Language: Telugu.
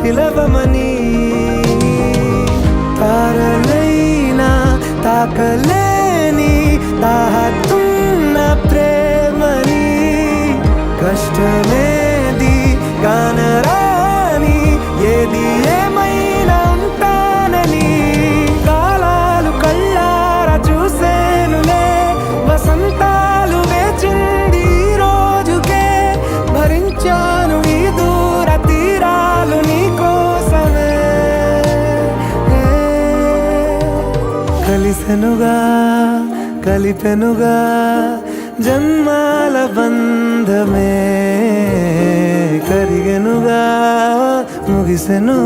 పిలవమని తారలైనా తాకలేని తాహతున్న ప్రేమని కష్టమేది కానరాని ఏది ఏమైనా ఉంటానని కాలాలు కళ్ళారా చూసేనులే వసంతాలు వేచింది ఈ రోజుకే భరించాను ఈ దూర తీరాలు నీ కోసమే కలిసెనుగా కలిపెనుగా జన్మాల బంధమే కరిగెనుగా ముగిసెను